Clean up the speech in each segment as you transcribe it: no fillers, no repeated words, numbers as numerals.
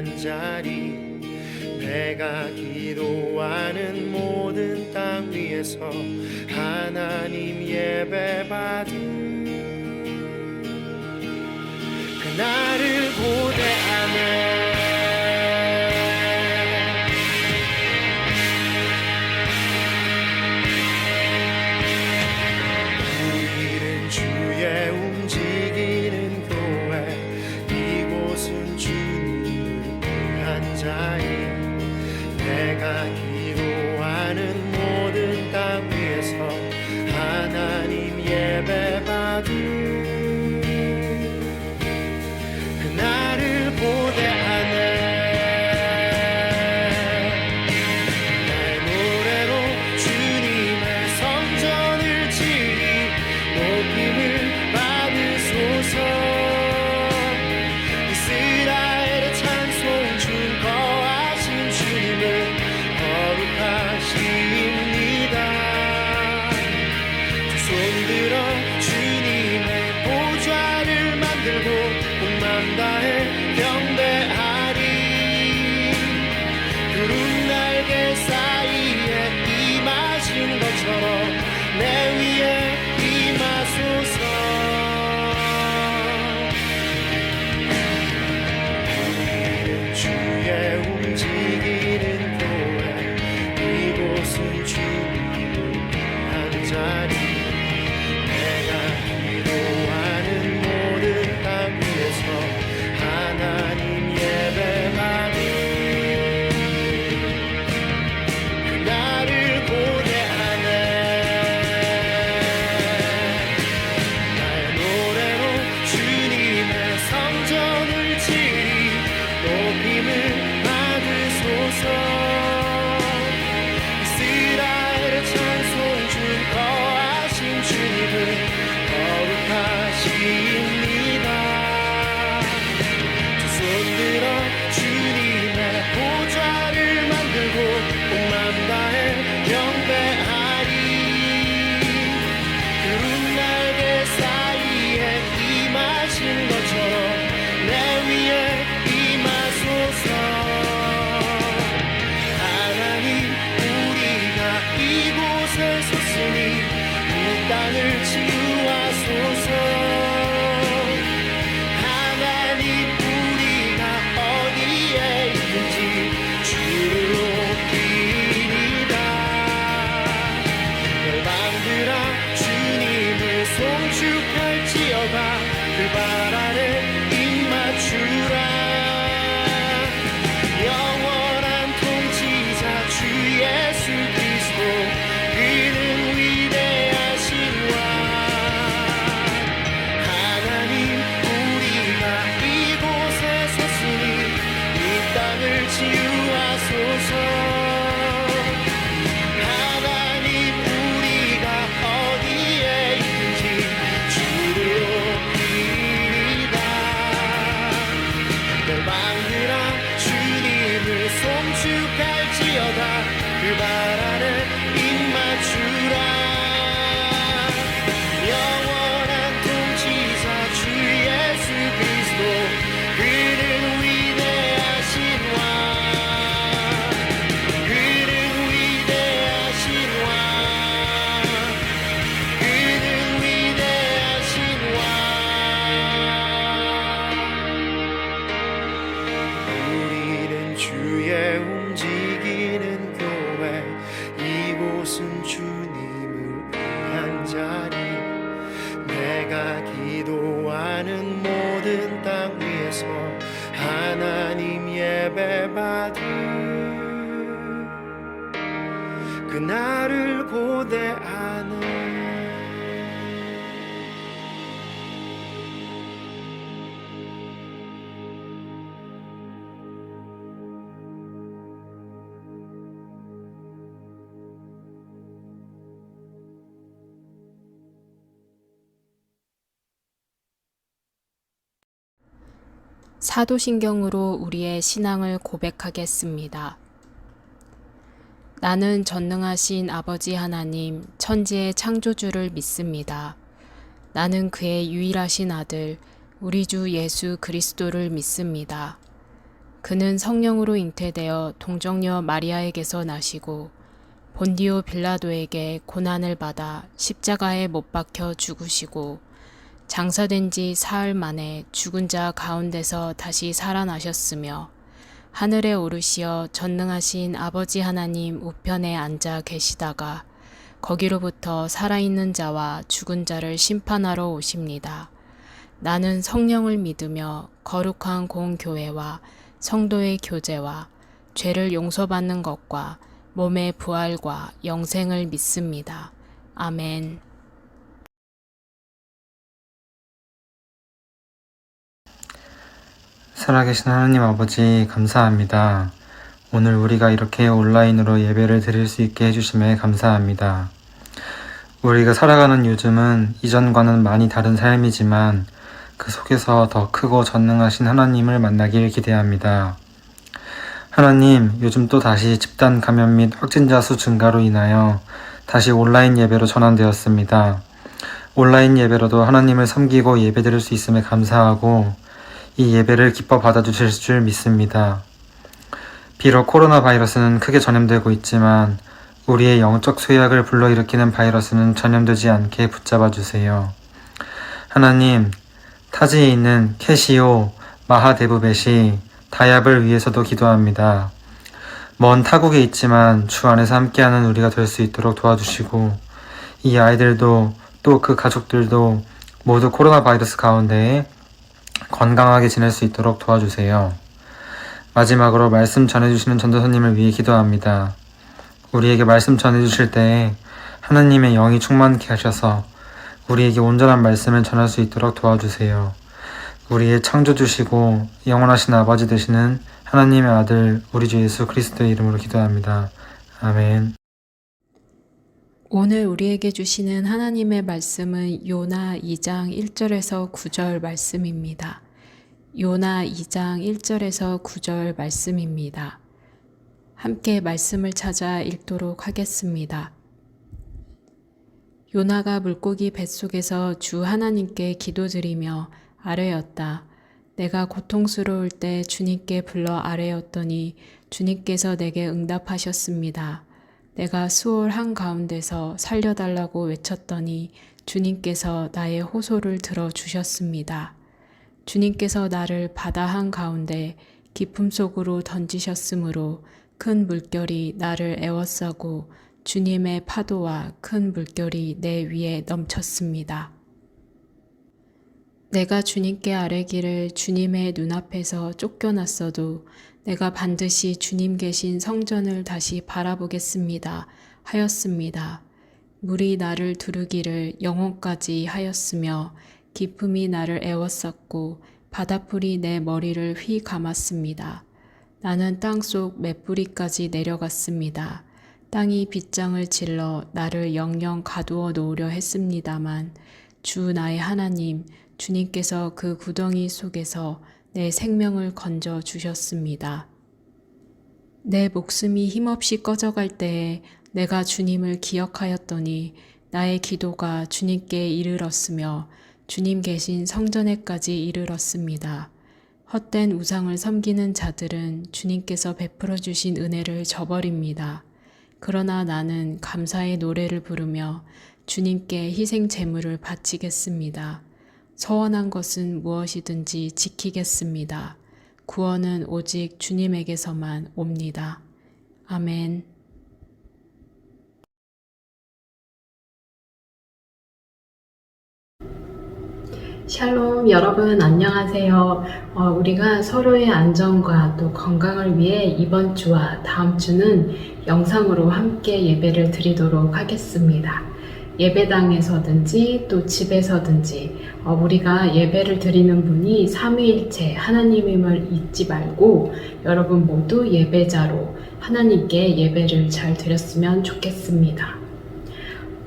한 자리 내가 기도하는 모든 땅 위에서 하나님 예배받은 그날을 고대하네. 우리는 주의 움직이는 교회 이곳은 주님을 위한 자리 내가 기도하는 모든 땅 위에서 하나님 예배받은 그날을 고대하네. 내 노래로 주님의 성전을 지리 높임을 받으소서. 이스라엘의 찬송 중 거하신 주님을 거룩하십니다. 두 손 들어 주님의 보좌를 만들고 온 다해 경배하리. 구름 날개 사이에 임하신 것처럼 내 위에 임하소서. 우리는 주의 움직이는 교회 이곳은 주님을 위한 자리 내가 기도하는 모든 땅 위에서 하나님 예배받은 그날을 고대하네. 나의 노래로 주님의 성전을 지리 높임을 받으소서. 이스라엘의 찬송 중 거하신 주님을 거룩하십니다. 손들어 주님의 보좌를 만들고 온 맘 다해 경배하리. 구름 날개 사이에 임하신 것처럼 내 위에 임하소서. 하나님 우리가 이곳에 섰으니 이 땅을 치유하소서. 송축할지어다 그 발 아래 입 맞추라. 영원한 통치자 주 예수 그리스도 그는 위대하신 왕. 하나님 우리가 이곳에 섰으니 이 땅을 치유하소서. 송축할지어다 그 발 아래 입 맞추라. 영원한 통치자 주 예수 그리스도 그는 위대하신 왕. 그는 위대하신 왕. 그는 위대하신 왕. 우리는 주의 움직이는 교회 이곳은 주님을 위한 자리 내가 기도하는 모든 땅 위에서 하나님 예배받은 그날을 고대하는 사도신경으로 우리의 신앙을 고백하겠습니다. 나는 전능하신 아버지 하나님, 천지의 창조주를 믿습니다. 나는 그의 유일하신 아들, 우리 주 예수 그리스도를 믿습니다. 그는 성령으로 잉태되어 동정녀 마리아에게서 나시고 본디오 빌라도에게 고난을 받아 십자가에 못 박혀 죽으시고 장사된 지 사흘 만에 죽은 자 가운데서 다시 살아나셨으며 하늘에 오르시어 전능하신 아버지 하나님 우편에 앉아 계시다가 거기로부터 살아있는 자와 죽은 자를 심판하러 오십니다. 나는 성령을 믿으며 거룩한 공교회와 성도의 교제와 죄를 용서받는 것과 몸의 부활과 영생을 믿습니다. 아멘. 살아계신 하나님 아버지 감사합니다. 오늘 우리가 이렇게 온라인으로 예배를 드릴 수 있게 해주심에 감사합니다. 우리가 살아가는 요즘은 이전과는 많이 다른 삶이지만 그 속에서 더 크고 전능하신 하나님을 만나길 기대합니다. 하나님, 요즘 또 다시 집단 감염 및 확진자 수 증가로 인하여 다시 온라인 예배로 전환되었습니다. 온라인 예배로도 하나님을 섬기고 예배드릴 수 있음에 감사하고 이 예배를 기뻐 받아주실 줄 믿습니다. 비록 코로나 바이러스는 크게 전염되고 있지만 우리의 영적 쇠약을 불러일으키는 바이러스는 전염되지 않게 붙잡아 주세요. 하나님, 타지에 있는 캐시오 마하데부벳이 다얍을 위해서도 기도합니다. 먼 타국에 있지만 주 안에서 함께하는 우리가 될 수 있도록 도와주시고 이 아이들도 또 그 가족들도 모두 코로나 바이러스 가운데 건강하게 지낼 수 있도록 도와주세요. 마지막으로 말씀 전해주시는 전도사님을 위해 기도합니다. 우리에게 말씀 전해주실 때 하나님의 영이 충만케 하셔서 우리에게 온전한 말씀을 전할 수 있도록 도와주세요. 우리의 창조주시고 영원하신 아버지 되시는 하나님의 아들 우리 주 예수 그리스도의 이름으로 기도합니다. 아멘. 오늘 우리에게 주시는 하나님의 말씀은 요나 2장 1절에서 9절 말씀입니다. 요나 2장 1절에서 9절 말씀입니다. 함께 말씀을 찾아 읽도록 하겠습니다. 요나가 물고기 뱃속에서 주 하나님께 기도드리며 아뢰었다. 내가 고통스러울 때 주님께 불러 아뢰었더니 주님께서 내게 응답하셨습니다. 내가 수월 한가운데서 살려달라고 외쳤더니 주님께서 나의 호소를 들어주셨습니다. 주님께서 나를 바다 한가운데 깊음 속으로 던지셨으므로 큰 물결이 나를 에워싸고 주님의 파도와 큰 물결이 내 위에 넘쳤습니다. 내가 주님께 아뢰기를 주님의 눈앞에서 쫓겨났어도 내가 반드시 주님 계신 성전을 다시 바라보겠습니다 하였습니다. 물이 나를 두르기를 영혼까지 하였으며 깊음이 나를 에워쌌고 바닷불이 내 머리를 휘 감았습니다. 나는 땅속 맷뿌리까지 내려갔습니다. 땅이 빗장을 질러 나를 영영 가두어 놓으려 했습니다만 주 나의 하나님 주님께서 그 구덩이 속에서 내 생명을 건져 주셨습니다. 내 목숨이 힘없이 꺼져갈 때에 내가 주님을 기억하였더니 나의 기도가 주님께 이르렀으며 주님 계신 성전에까지 이르렀습니다. 헛된 우상을 섬기는 자들은 주님께서 베풀어 주신 은혜를 저버립니다. 그러나 나는 감사의 노래를 부르며 주님께 희생 제물을 바치겠습니다. 서원한 것은 무엇이든지 지키겠습니다. 구원은 오직 주님에게서만 옵니다. 아멘. 샬롬 여러분 안녕하세요. 우리가 서로의 안전과 또 건강을 위해 이번 주와 다음 주는 영상으로 함께 예배를 드리도록 하겠습니다. 예배당에서든지 또 집에서든지 우리가 예배를 드리는 분이 삼위일체 하나님임을 잊지 말고 여러분 모두 예배자로 하나님께 예배를 잘 드렸으면 좋겠습니다.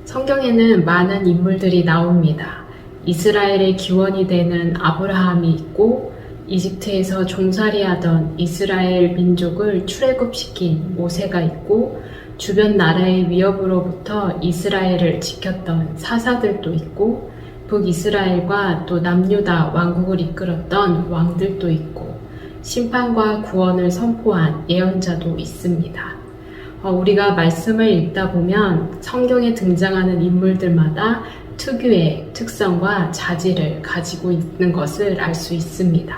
성경에는 많은 인물들이 나옵니다. 이스라엘의 기원이 되는 아브라함이 있고 이집트에서 종살이하던 이스라엘 민족을 출애굽시킨 모세가 있고 주변 나라의 위협으로부터 이스라엘을 지켰던 사사들도 있고 북이스라엘과 또 남유다 왕국을 이끌었던 왕들도 있고 심판과 구원을 선포한 예언자도 있습니다. 우리가 말씀을 읽다 보면 성경에 등장하는 인물들마다 특유의 특성과 자질을 가지고 있는 것을 알 수 있습니다.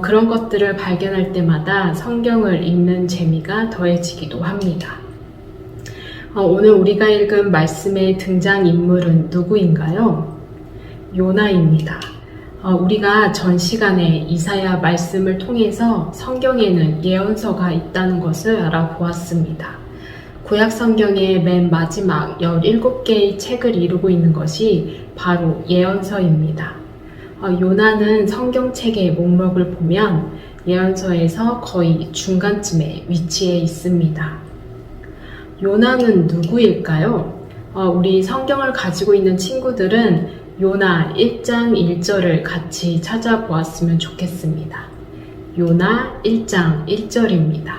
그런 것들을 발견할 때마다 성경을 읽는 재미가 더해지기도 합니다. 오늘 우리가 읽은 말씀의 등장인물은 누구인가요? 요나입니다. 우리가 전 시간에 이사야 말씀을 통해서 성경에는 예언서가 있다는 것을 알아보았습니다. 구약 성경의 맨 마지막 17개의 책을 이루고 있는 것이 바로 예언서입니다. 요나는 성경책의 목록을 보면 예언서에서 거의 중간쯤에 위치해 있습니다. 요나는 누구일까요? 우리 성경을 가지고 있는 친구들은 요나 1장 1절을 같이 찾아보았으면 좋겠습니다. 요나 1장 1절입니다.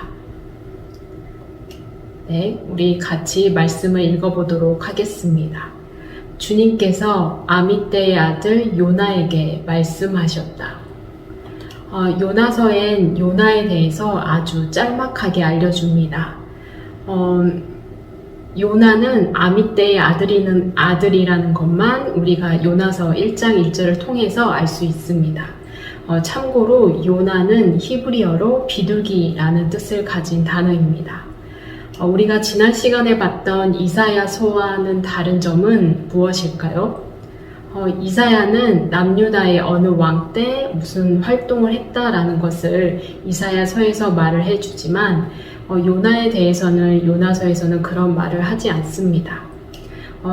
네, 우리 같이 말씀을 읽어보도록 하겠습니다. 주님께서 아미떼의 아들 요나에게 말씀하셨다. 요나서엔 요나에 대해서 아주 짤막하게 알려줍니다. 요나는 아미떼의 아들이라는 것만 우리가 요나서 1장 1절을 통해서 알 수 있습니다. 참고로 요나는 히브리어로 비둘기라는 뜻을 가진 단어입니다. 우리가 지난 시간에 봤던 이사야서와는 다른 점은 무엇일까요? 이사야는 남유다의 어느 왕 때 무슨 활동을 했다라는 것을 이사야서에서 말을 해주지만 요나에 대해서는 요나서에서는 그런 말을 하지 않습니다.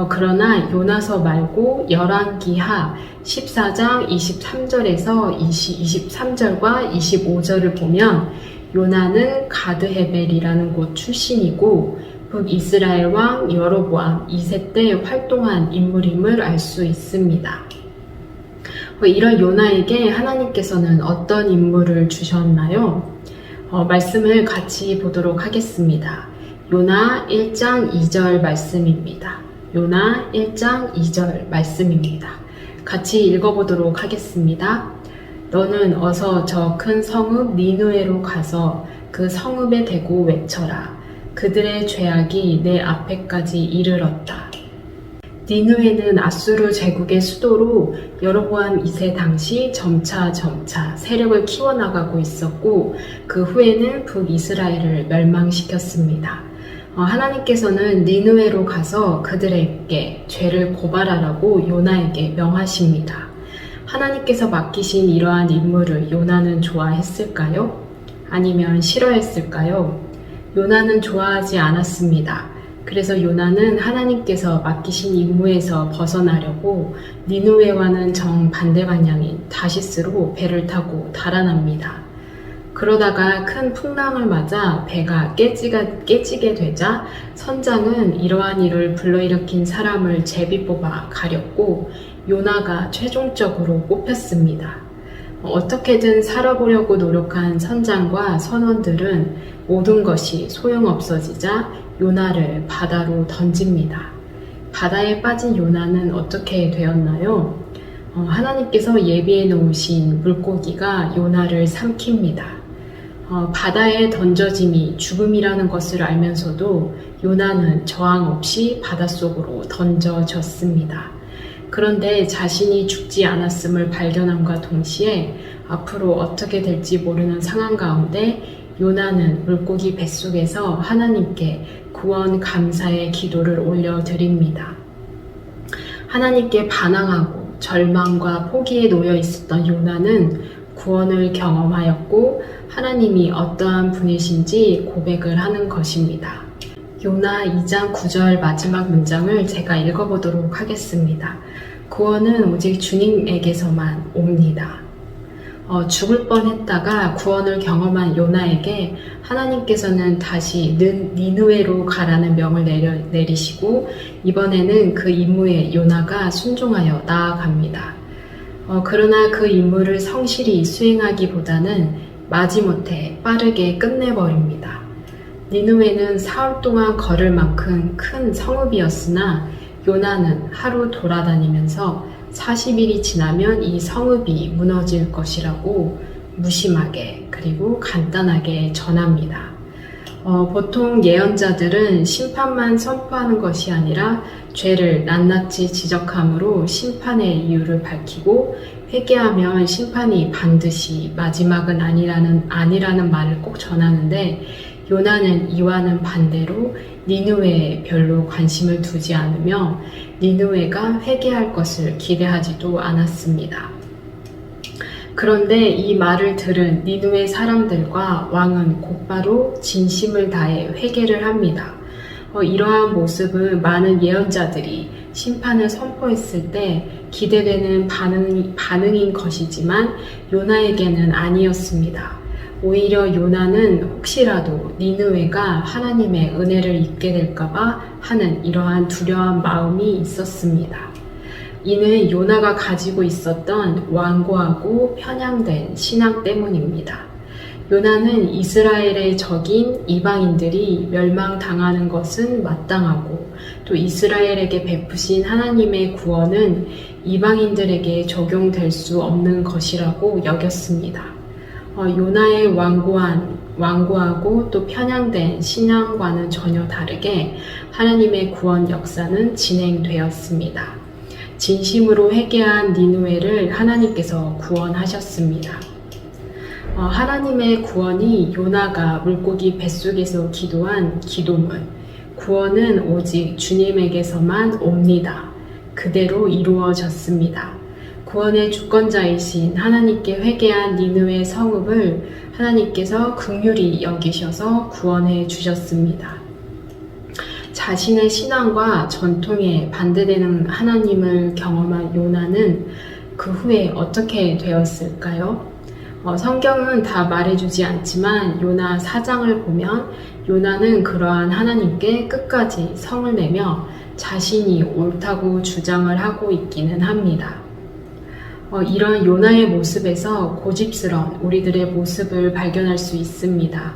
그러나 요나서 말고 열왕기하 14장 23절에서 23절과 25절을 보면 요나는 가드헤벨이라는 곳 출신이고 북이스라엘 왕 여로보암 2세 때 활동한 인물임을 알 수 있습니다. 이런 요나에게 하나님께서는 어떤 임무를 주셨나요? 말씀을 같이 보도록 하겠습니다. 요나 1장 2절 말씀입니다. 요나 1장 2절 말씀입니다. 같이 읽어보도록 하겠습니다. 너는 어서 저 큰 성읍 니느웨로 가서 그 성읍에 대고 외쳐라. 그들의 죄악이 내 앞에까지 이르렀다. 니느웨는 아수르 제국의 수도로 여로보암 2세 당시 점차 세력을 키워나가고 있었고 그 후에는 북이스라엘을 멸망시켰습니다. 하나님께서는 니느웨로 가서 그들에게 죄를 고발하라고 요나에게 명하십니다. 하나님께서 맡기신 이러한 임무를 요나는 좋아했을까요? 아니면 싫어했을까요? 요나는 좋아하지 않았습니다. 그래서 요나는 하나님께서 맡기신 임무에서 벗어나려고 니느웨와는 정반대 방향인 다시스로 배를 타고 달아납니다. 그러다가 큰 풍랑을 맞아 배가 깨지게 되자 선장은 이러한 일을 불러일으킨 사람을 제비 뽑아 가렸고 요나가 최종적으로 뽑혔습니다. 어떻게든 살아보려고 노력한 선장과 선원들은 모든 것이 소용없어지자 요나를 바다로 던집니다. 바다에 빠진 요나는 어떻게 되었나요? 하나님께서 예비해 놓으신 물고기가 요나를 삼킵니다. 바다에 던져짐이 죽음이라는 것을 알면서도 요나는 저항 없이 바닷속으로 던져졌습니다. 그런데 자신이 죽지 않았음을 발견함과 동시에 앞으로 어떻게 될지 모르는 상황 가운데 요나는 물고기 뱃속에서 하나님께 구원 감사의 기도를 올려드립니다. 하나님께 반항하고 절망과 포기에 놓여 있었던 요나는 구원을 경험하였고 하나님이 어떠한 분이신지 고백을 하는 것입니다. 요나 2장 9절 마지막 문장을 제가 읽어보도록 하겠습니다. 구원은 오직 주님에게서만 옵니다. 죽을 뻔했다가 구원을 경험한 요나에게 하나님께서는 다시 니느웨로 가라는 명을 내리시고 이번에는 그 임무에 요나가 순종하여 나아갑니다. 그러나 그 임무를 성실히 수행하기보다는 마지못해 빠르게 끝내버립니다. 니느웨는 사흘 동안 걸을 만큼 큰 성읍이었으나 요나는 하루 돌아다니면서 40일이 지나면 이 성읍이 무너질 것이라고 무심하게 그리고 간단하게 전합니다. 보통 예언자들은 심판만 선포하는 것이 아니라 죄를 낱낱이 지적함으로 심판의 이유를 밝히고 회개하면 심판이 반드시 마지막은 아니라는 말을 꼭 전하는데 요나는 이와는 반대로 니느웨에 별로 관심을 두지 않으며 니느웨가 회개할 것을 기대하지도 않았습니다. 그런데 이 말을 들은 니느웨 사람들과 왕은 곧바로 진심을 다해 회개를 합니다. 이러한 모습은 많은 예언자들이 심판을 선포했을 때 기대되는 반응인 것이지만 요나에게는 아니었습니다. 오히려 요나는 혹시라도 니느웨가 하나님의 은혜를 입게 될까봐 하는 이러한 두려운 마음이 있었습니다. 이는 요나가 가지고 있었던 완고하고 편향된 신앙 때문입니다. 요나는 이스라엘의 적인 이방인들이 멸망당하는 것은 마땅하고 또 이스라엘에게 베푸신 하나님의 구원은 이방인들에게 적용될 수 없는 것이라고 여겼습니다. 요나의 완고하고 또 편향된 신앙과는 전혀 다르게 하나님의 구원 역사는 진행되었습니다. 진심으로 회개한 니느웨를 하나님께서 구원하셨습니다. 하나님의 구원이 요나가 물고기 뱃속에서 기도한 기도문, 구원은 오직 주님에게서만 옵니다. 그대로 이루어졌습니다. 구원의 주권자이신 하나님께 회개한 니느웨 성읍을 하나님께서 긍휼히 여기셔서 구원해 주셨습니다. 자신의 신앙과 전통에 반대되는 하나님을 경험한 요나는 그 후에 어떻게 되었을까요? 성경은 다 말해주지 않지만 요나 4장을 보면 요나는 그러한 하나님께 끝까지 성을 내며 자신이 옳다고 주장을 하고 있기는 합니다. 이런 요나의 모습에서 고집스러운 우리들의 모습을 발견할 수 있습니다.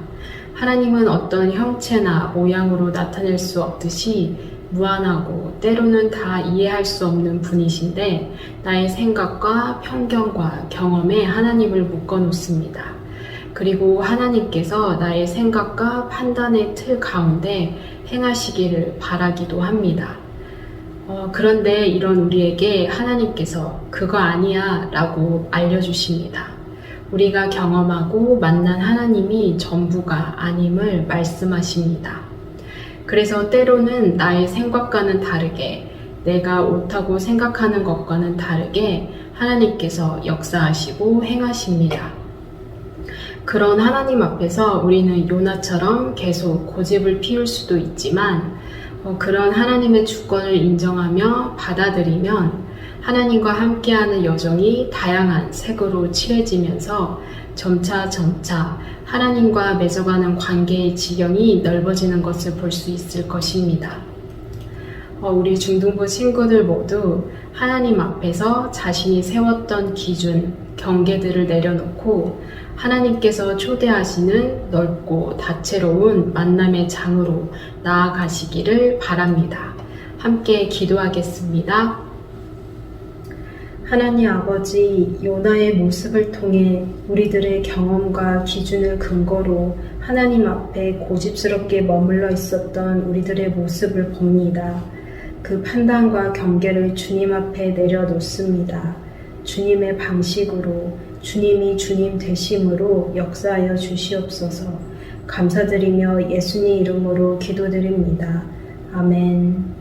하나님은 어떤 형체나 모양으로 나타낼 수 없듯이 무한하고 때로는 다 이해할 수 없는 분이신데 나의 생각과 편견과 경험에 하나님을 묶어놓습니다. 그리고 하나님께서 나의 생각과 판단의 틀 가운데 행하시기를 바라기도 합니다. 그런데 이런 우리에게 하나님께서 그거 아니야 라고 알려주십니다. 우리가 경험하고 만난 하나님이 전부가 아님을 말씀하십니다. 그래서 때로는 나의 생각과는 다르게 내가 옳다고 생각하는 것과는 다르게 하나님께서 역사하시고 행하십니다. 그런 하나님 앞에서 우리는 요나처럼 계속 고집을 피울 수도 있지만 그런 하나님의 주권을 인정하며 받아들이면 하나님과 함께하는 여정이 다양한 색으로 칠해지면서 점차 하나님과 맺어가는 관계의 지경이 넓어지는 것을 볼 수 있을 것입니다. 우리 중등부 친구들 모두 하나님 앞에서 자신이 세웠던 기준, 경계들을 내려놓고 하나님께서 초대하시는 넓고 다채로운 만남의 장으로 나아가시기를 바랍니다. 함께 기도하겠습니다. 하나님 아버지, 요나의 모습을 통해 우리들의 경험과 기준을 근거로 하나님 앞에 고집스럽게 머물러 있었던 우리들의 모습을 봅니다. 그 판단과 경계를 주님 앞에 내려놓습니다. 주님의 방식으로, 주님이 주님 되심으로 역사하여 주시옵소서. 감사드리며 예수님 이름으로 기도드립니다. 아멘.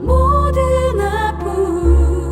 모든 아픔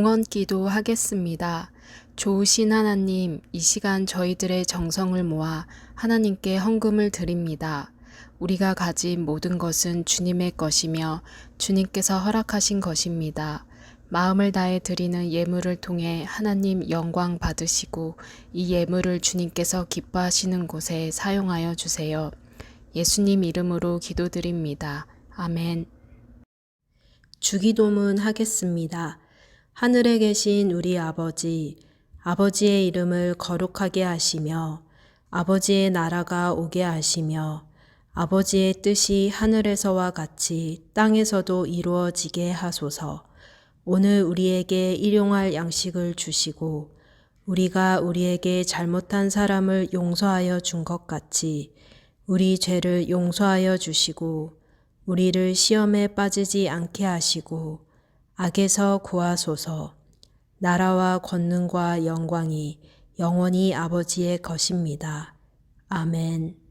봉헌 기도 하겠습니다. 좋으신 하나님, 이 시간 저희들의 정성을 모아 하나님께 헌금을 드립니다. 우리가 가진 모든 것은 주님의 것이며 주님께서 허락하신 것입니다. 마음을 다해 드리는 예물을 통해 하나님 영광 받으시고 이 예물을 주님께서 기뻐하시는 곳에 사용하여 주세요. 예수님 이름으로 기도드립니다. 아멘. 주기도문 하겠습니다. 하늘에 계신 우리 아버지, 아버지의 이름을 거룩하게 하시며 아버지의 나라가 오게 하시며 아버지의 뜻이 하늘에서와 같이 땅에서도 이루어지게 하소서. 오늘 우리에게 일용할 양식을 주시고 우리가 우리에게 잘못한 사람을 용서하여 준 것 같이 우리 죄를 용서하여 주시고 우리를 시험에 빠지지 않게 하시고 악에서 구하소서. 나라와 권능과 영광이 영원히 아버지의 것입니다. 아멘.